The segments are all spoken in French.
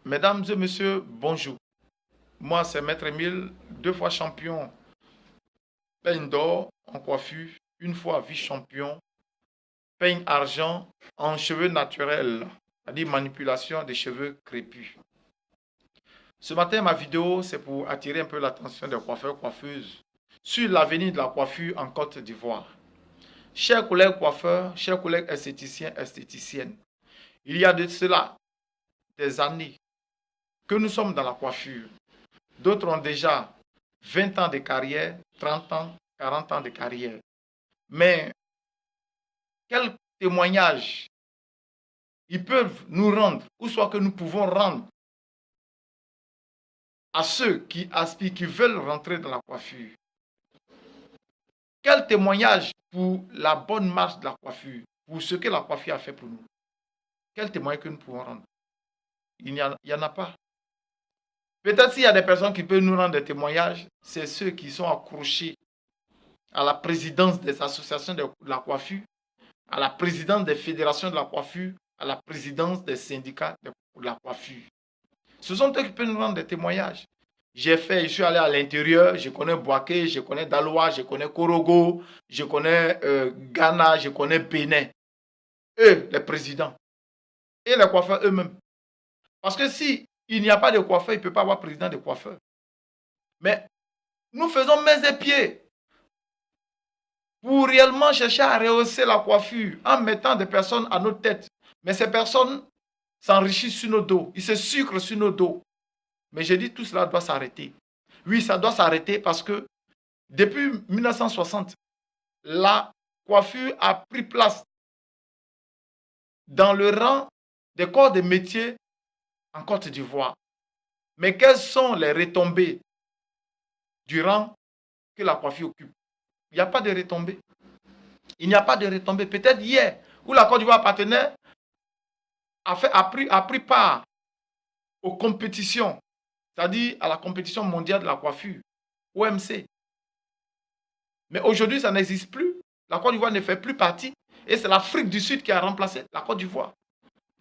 Mesdames et messieurs, bonjour. Moi, c'est Maître Émile, 2 fois champion peigne d'or en coiffure, 1 fois vice-champion peigne argent en cheveux naturels, c'est-à-dire manipulation des cheveux crépus. Ce matin, ma vidéo, c'est pour attirer un peu l'attention des coiffeurs-coiffeuses sur l'avenir de la coiffure en Côte d'Ivoire. Chers collègues coiffeurs, chers collègues esthéticiens, esthéticiennes, il y a de cela des années que nous sommes dans la coiffure. D'autres ont déjà 20 ans de carrière, 30 ans, 40 ans de carrière. Mais quel témoignage ils peuvent nous rendre, ou soit que nous pouvons rendre à ceux qui aspirent, qui veulent rentrer dans la coiffure? Quel témoignage pour la bonne marche de la coiffure, pour ce que la coiffure a fait pour nous? Quel témoignage que nous pouvons rendre? Il n'y en a pas. Peut-être s'il y a des personnes qui peuvent nous rendre des témoignages, c'est ceux qui sont accrochés à la présidence des associations de la coiffure, à la présidence des fédérations de la coiffure, à la présidence des syndicats de la coiffure. Ce sont eux qui peuvent nous rendre des témoignages. Je suis allé à l'intérieur, je connais Boaké, je connais Daloa, je connais Korogo, je connais Ghana, je connais Bénin. Eux, les présidents. Et les coiffeurs eux-mêmes. Parce que si il n'y a pas de coiffeur, il ne peut pas avoir président de coiffeur. Mais nous faisons mains et pieds pour réellement chercher à rehausser la coiffure en mettant des personnes à nos têtes. Mais ces personnes s'enrichissent sur nos dos, ils se sucrent sur nos dos. Mais j'ai dit tout cela doit s'arrêter. Oui, ça doit s'arrêter parce que depuis 1960, la coiffure a pris place dans le rang des corps de métier en Côte d'Ivoire. Mais quelles sont les retombées du rang que la coiffure occupe? Il n'y a pas de retombées. Il n'y a pas de retombées. Peut-être hier, où la Côte d'Ivoire partenaire a pris part aux compétitions, c'est-à-dire à la compétition mondiale de la coiffure, OMC. Mais aujourd'hui, ça n'existe plus. La Côte d'Ivoire ne fait plus partie. Et c'est l'Afrique du Sud qui a remplacé la Côte d'Ivoire.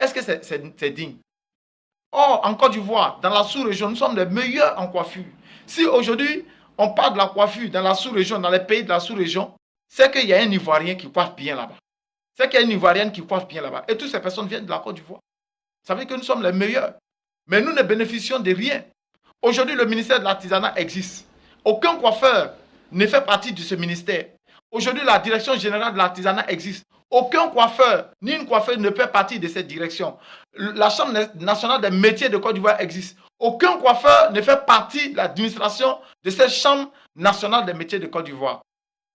Est-ce que c'est digne? Or, en Côte d'Ivoire, dans la sous-région, nous sommes les meilleurs en coiffure. Si aujourd'hui, on parle de la coiffure dans la sous-région, dans les pays de la sous-région, c'est qu'il y a un Ivoirien qui coiffe bien là-bas. C'est qu'il y a une Ivoirienne qui coiffe bien là-bas. Et toutes ces personnes viennent de la Côte d'Ivoire. Ça veut dire que nous sommes les meilleurs. Mais nous ne bénéficions de rien. Aujourd'hui, le ministère de l'artisanat existe. Aucun coiffeur ne fait partie de ce ministère. Aujourd'hui, la direction générale de l'artisanat existe. Aucun coiffeur, ni une coiffeuse ne fait partie de cette direction. La Chambre nationale des métiers de Côte d'Ivoire existe. Aucun coiffeur ne fait partie de l'administration de cette Chambre nationale des métiers de Côte d'Ivoire.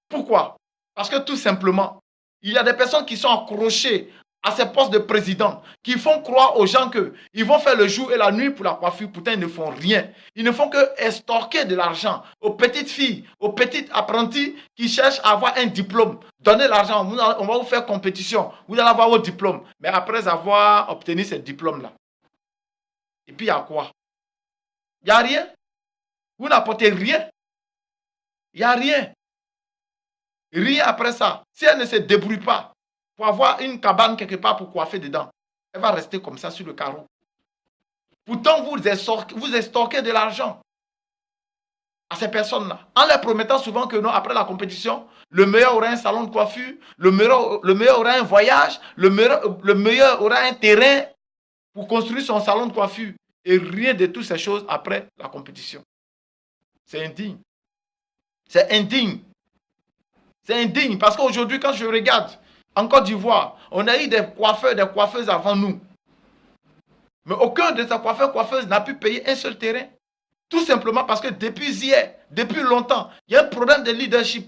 Pourquoi? Parce que tout simplement, il y a des personnes qui sont accrochées à ces postes de président, qui font croire aux gens qu'ils vont faire le jour et la nuit pour la coiffure, pourtant ils ne font rien. Ils ne font que estorquer de l'argent aux petites filles, aux petites apprentis qui cherchent à avoir un diplôme. Donnez l'argent, on va vous faire compétition, vous allez avoir votre diplôme. Mais après avoir obtenu ce diplôme-là, et puis il y a quoi? Il n'y a rien. Vous n'apportez rien. Il n'y a rien. Rien après ça. Si elle ne se débrouille pas pour avoir une cabane quelque part pour coiffer dedans, elle va rester comme ça sur le carreau. Pourtant, vous estorquez de l'argent à ces personnes-là, en leur promettant souvent que non, après la compétition, le meilleur aura un salon de coiffure, le meilleur aura un voyage, le meilleur aura un terrain pour construire son salon de coiffure. Et rien de toutes ces choses après la compétition. C'est indigne. C'est indigne. C'est indigne parce qu'aujourd'hui, quand je regarde en Côte d'Ivoire, on a eu des coiffeurs, des coiffeuses avant nous. Mais aucun de ces coiffeurs, coiffeuses n'a pu payer un seul terrain. Tout simplement parce que depuis hier, depuis longtemps, il y a un problème de leadership.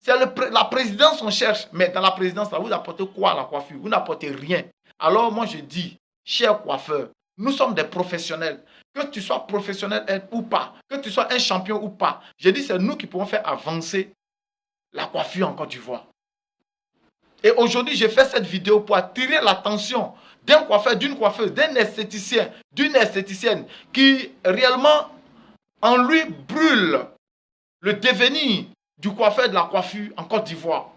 C'est la présidence qu'on cherche. Mais dans la présidence, là, vous apportez quoi à la coiffure? Vous n'apportez rien. Alors moi je dis, chers coiffeurs, nous sommes des professionnels. Que tu sois professionnel ou pas, que tu sois un champion ou pas, je dis c'est nous qui pouvons faire avancer la coiffure en Côte d'Ivoire. Et aujourd'hui, je fais cette vidéo pour attirer l'attention d'un coiffeur, d'une coiffeuse, d'un esthéticien, d'une esthéticienne qui réellement en lui brûle le devenir du coiffeur de la coiffure en Côte d'Ivoire.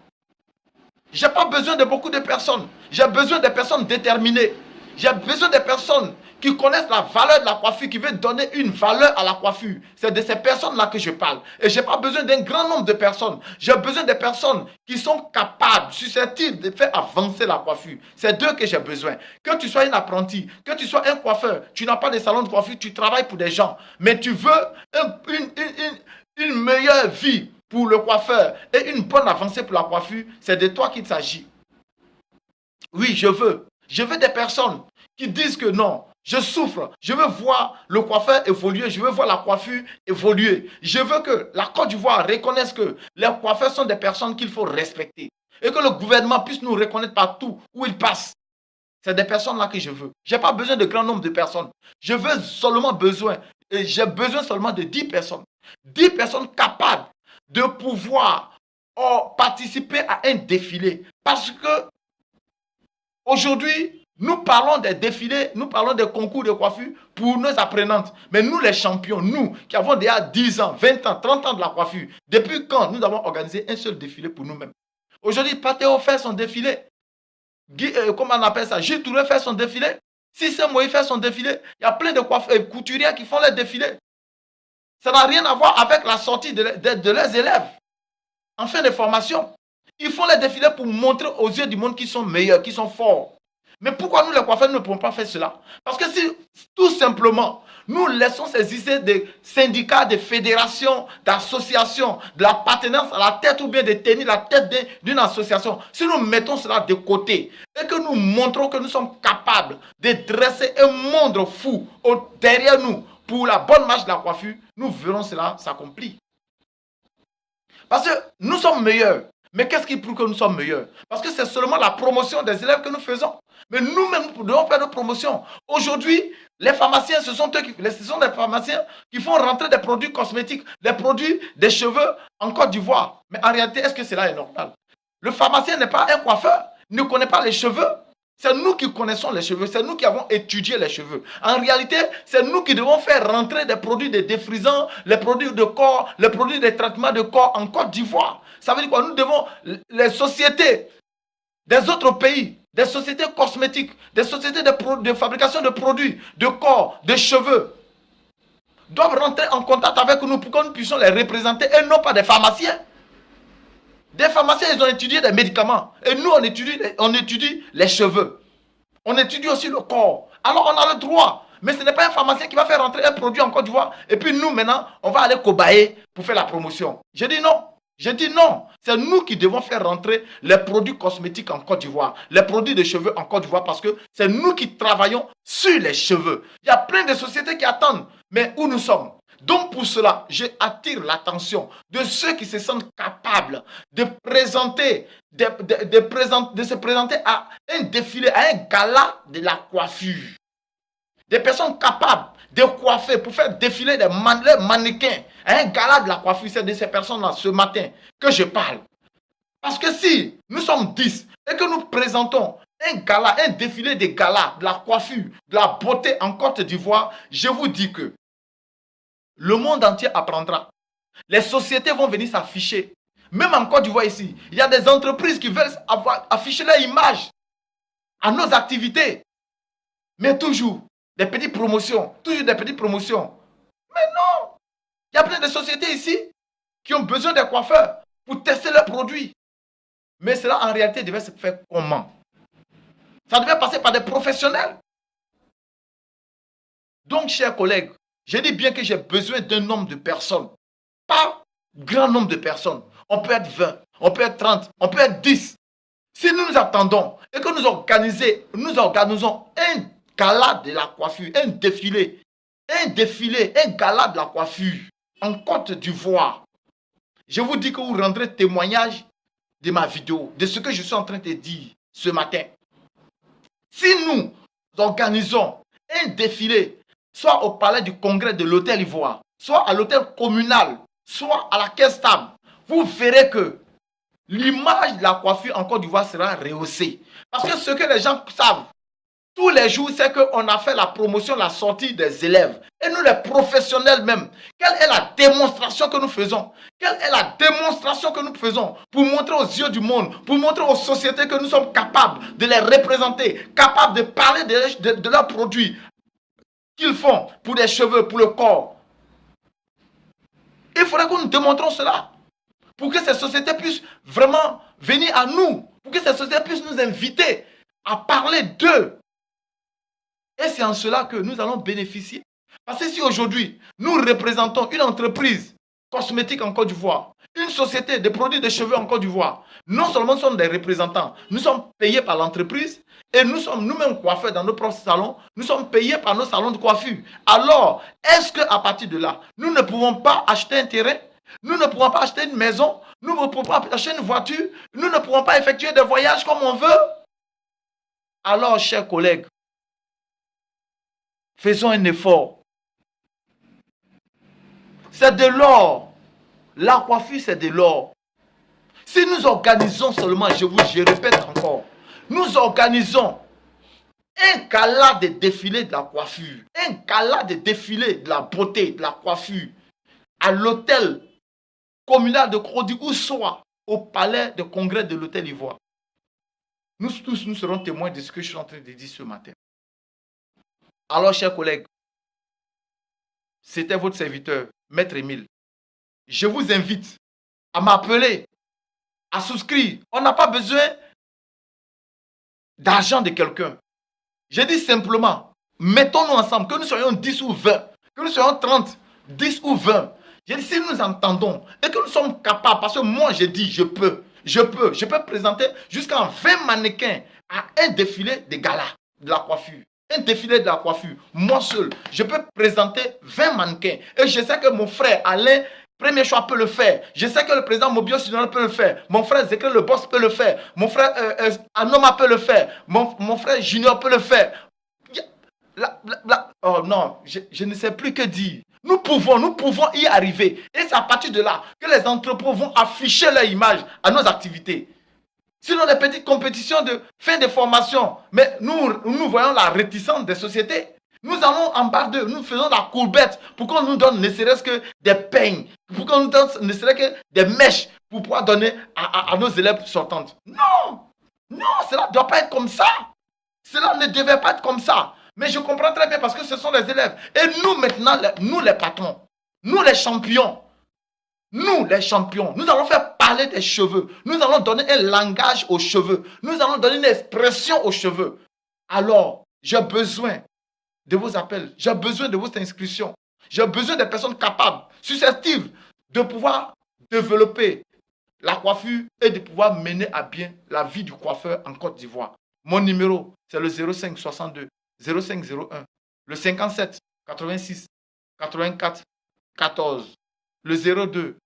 Je n'ai pas besoin de beaucoup de personnes. J'ai besoin de personnes déterminées. J'ai besoin de personnes qui connaissent la valeur de la coiffure, qui veulent donner une valeur à la coiffure. C'est de ces personnes-là que je parle. Et je n'ai pas besoin d'un grand nombre de personnes. J'ai besoin de personnes qui sont capables, susceptibles de faire avancer la coiffure. C'est d'eux que j'ai besoin. Que tu sois un apprenti, que tu sois un coiffeur, tu n'as pas de salon de coiffure, tu travailles pour des gens. Mais tu veux une meilleure vie pour le coiffeur et une bonne avancée pour la coiffure, c'est de toi qu'il s'agit. Oui, je veux. Je veux des personnes qui disent que non, je souffre. Je veux voir le coiffeur évoluer. Je veux voir la coiffure évoluer. Je veux que la Côte d'Ivoire reconnaisse que les coiffeurs sont des personnes qu'il faut respecter. Et que le gouvernement puisse nous reconnaître partout où il passe. C'est des personnes-là que je veux. Je n'ai pas besoin de grand nombre de personnes. J'ai besoin seulement de 10 personnes. 10 personnes capables de pouvoir participer à un défilé. Parce que aujourd'hui, nous parlons des défilés, nous parlons des concours de coiffure pour nos apprenantes. Mais nous, les champions, nous qui avons déjà 10 ans, 20 ans, 30 ans de la coiffure, depuis quand nous avons organisé un seul défilé pour nous-mêmes? Aujourd'hui, Patéo fait son défilé. Comment on appelle ça? Gilles Touré fait son défilé. Cissé Moïse fait son défilé. Il y a plein de couturiers qui font les défilés. Ça n'a rien à voir avec la sortie de leurs élèves en fin de formation. Ils font les défilés pour montrer aux yeux du monde qu'ils sont meilleurs, qu'ils sont forts. Mais pourquoi nous, les coiffeurs, ne pouvons pas faire cela? Parce que si, tout simplement, nous laissons ces idées de syndicats, de fédérations, d'associations, de l'appartenance à la tête ou bien de tenir la tête d'une association, si nous mettons cela de côté et que nous montrons que nous sommes capables de dresser un monde fou derrière nous pour la bonne marche de la coiffure, nous verrons cela s'accomplir. Parce que nous sommes meilleurs. Mais qu'est-ce qui prouve que nous sommes meilleurs? Parce que c'est seulement la promotion des élèves que nous faisons. Mais nous-mêmes, nous devons faire notre promotion. Aujourd'hui, les pharmaciens, ce sont des pharmaciens qui font rentrer des produits cosmétiques, des produits, des cheveux en Côte d'Ivoire. Mais en réalité, est-ce que cela est normal? Le pharmacien n'est pas un coiffeur, il ne connaît pas les cheveux. C'est nous qui connaissons les cheveux, c'est nous qui avons étudié les cheveux. En réalité, c'est nous qui devons faire rentrer des produits de défrisants, les produits de corps, les produits de traitement de corps en Côte d'Ivoire. Ça veut dire quoi? Nous devons, les sociétés des autres pays, des sociétés cosmétiques, des sociétés de fabrication de produits, de corps, de cheveux, doivent rentrer en contact avec nous pour que nous puissions les représenter et non pas des pharmaciens. Des pharmaciens, ils ont étudié des médicaments. Et nous, on étudie les cheveux. On étudie aussi le corps. Alors, on a le droit. Mais ce n'est pas un pharmacien qui va faire rentrer un produit en Côte d'Ivoire. Et puis nous, maintenant, on va aller cobayer pour faire la promotion. J'ai dit non. J'ai dit non. C'est nous qui devons faire rentrer les produits cosmétiques en Côte d'Ivoire. Les produits de cheveux en Côte d'Ivoire. Parce que c'est nous qui travaillons sur les cheveux. Il y a plein de sociétés qui attendent. Mais où nous sommes? Donc pour cela, j'attire l'attention de ceux qui se sentent capables de se présenter à un défilé, à un gala de la coiffure. Des personnes capables de coiffer pour faire défiler des mannequins à un gala de la coiffure. C'est de ces personnes-là ce matin que je parle. Parce que si nous sommes 10 et que nous présentons un gala, un défilé de gala, de la coiffure, de la beauté en Côte d'Ivoire, je vous dis que le monde entier apprendra. Les sociétés vont venir s'afficher. Même en Côte d'Ivoire ici, il y a des entreprises qui veulent afficher leur image à nos activités. Mais toujours des petites promotions. Toujours des petites promotions. Mais non! Il y a plein de sociétés ici qui ont besoin des coiffeurs pour tester leurs produits. Mais cela en réalité devait se faire comment? Ça devait passer par des professionnels. Donc, chers collègues, je dis bien que j'ai besoin d'un nombre de personnes. Pas grand nombre de personnes. On peut être 20, on peut être 30, on peut être 10. Si nous nous attendons et que nous organisons un gala de la coiffure, un défilé, un gala de la coiffure en Côte d'Ivoire, je vous dis que vous rendrez témoignage de ma vidéo, de ce que je suis en train de dire ce matin. Si nous organisons un défilé, soit au palais du congrès de l'hôtel Ivoire, soit à l'hôtel communal, soit à la caisse stable, vous verrez que l'image de la coiffure en Côte d'Ivoire sera rehaussée. Parce que ce que les gens savent tous les jours, c'est qu'on a fait la promotion, la sortie des élèves. Et nous, les professionnels même, quelle est la démonstration que nous faisons? Quelle est la démonstration que nous faisons pour montrer aux yeux du monde, pour montrer aux sociétés que nous sommes capables de les représenter, capables de parler de leurs produits qu'ils font pour les cheveux, pour le corps. Il faudrait que nous démontrons cela. Pour que ces sociétés puissent vraiment venir à nous. Pour que ces sociétés puissent nous inviter à parler d'eux. Et c'est en cela que nous allons bénéficier. Parce que si aujourd'hui, nous représentons une entreprise cosmétique en Côte d'Ivoire, une société de produits de cheveux en Côte d'Ivoire, non seulement nous sommes des représentants, nous sommes payés par l'entreprise et nous sommes nous-mêmes coiffeurs dans nos propres salons, nous sommes payés par nos salons de coiffure. Alors, est-ce qu'à partir de là, nous ne pouvons pas acheter un terrain? Nous ne pouvons pas acheter une maison, nous ne pouvons pas acheter une voiture, nous ne pouvons pas effectuer des voyages comme on veut. Alors, chers collègues, faisons un effort. C'est de l'or. La coiffure, c'est de l'or. Si nous organisons seulement, je répète encore, nous organisons un gala de défilé de la coiffure, un gala de défilé de la beauté, de la coiffure, à l'hôtel communal de Krodi ou soit au palais de congrès de l'hôtel Ivoire. Nous tous, nous serons témoins de ce que je suis en train de dire ce matin. Alors, chers collègues, c'était votre serviteur, Maître Émile. Je vous invite à m'appeler, à souscrire. On n'a pas besoin d'argent de quelqu'un. Je dis simplement, mettons-nous ensemble, que nous soyons 10 ou 20, que nous soyons 30, 10 ou 20. Je dis, si nous entendons et que nous sommes capables, parce que moi, je dis, je peux présenter jusqu'à 20 mannequins à un défilé de gala, de la coiffure. Un défilé de la coiffure, moi seul, je peux présenter 20 mannequins. Et je sais que mon frère Alain, premier choix, peut le faire. Je sais que le président Mobio Sidonal peut le faire. Mon frère Zékré le boss peut le faire. Mon frère Anoma peut le faire. Mon frère Junior peut le faire. Oh non, je ne sais plus que dire. Nous pouvons y arriver. Et c'est à partir de là que les entrepôts vont afficher leur image à nos activités. Sinon, les petites compétitions de fin de formation, mais nous voyons la réticence des sociétés. Nous allons en bas d'eux, nous faisons la courbette pour qu'on nous donne ne serait-ce que des peignes, pour qu'on nous donne ne serait-ce que des mèches pour pouvoir donner à nos élèves sortantes. Non, cela ne doit pas être comme ça. Cela ne devait pas être comme ça. Mais je comprends très bien parce que ce sont les élèves. Et nous maintenant, nous les patrons, nous les champions, nous allons faire parler des cheveux. Nous allons donner un langage aux cheveux. Nous allons donner une expression aux cheveux. Alors, j'ai besoin de vos appels. J'ai besoin de votre inscription. J'ai besoin des personnes capables, susceptibles de pouvoir développer la coiffure et de pouvoir mener à bien la vie du coiffeur en Côte d'Ivoire. Mon numéro, c'est le 05 62 05 01, le 57 86 84 14, le 02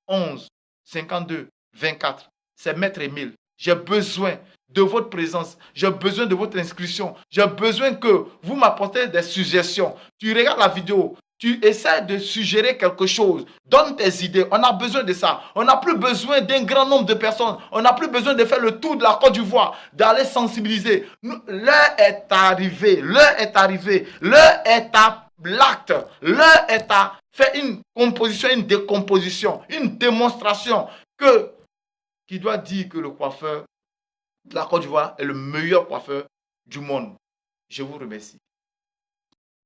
11 52 24. C'est Maître Émile. J'ai besoin de votre présence. J'ai besoin de votre inscription. J'ai besoin que vous m'apportez des suggestions. Tu regardes la vidéo, tu essaies de suggérer quelque chose. Donne tes idées. On a besoin de ça. On n'a plus besoin d'un grand nombre de personnes. On n'a plus besoin de faire le tour de la Côte d'Ivoire, d'aller sensibiliser. L'heure est arrivée. L'heure est arrivée. L'heure est à l'acte. L'heure est à faire une composition, une décomposition, une démonstration qui doit dire que le coiffeur de la Côte d'Ivoire est le meilleur coiffeur du monde. Je vous remercie.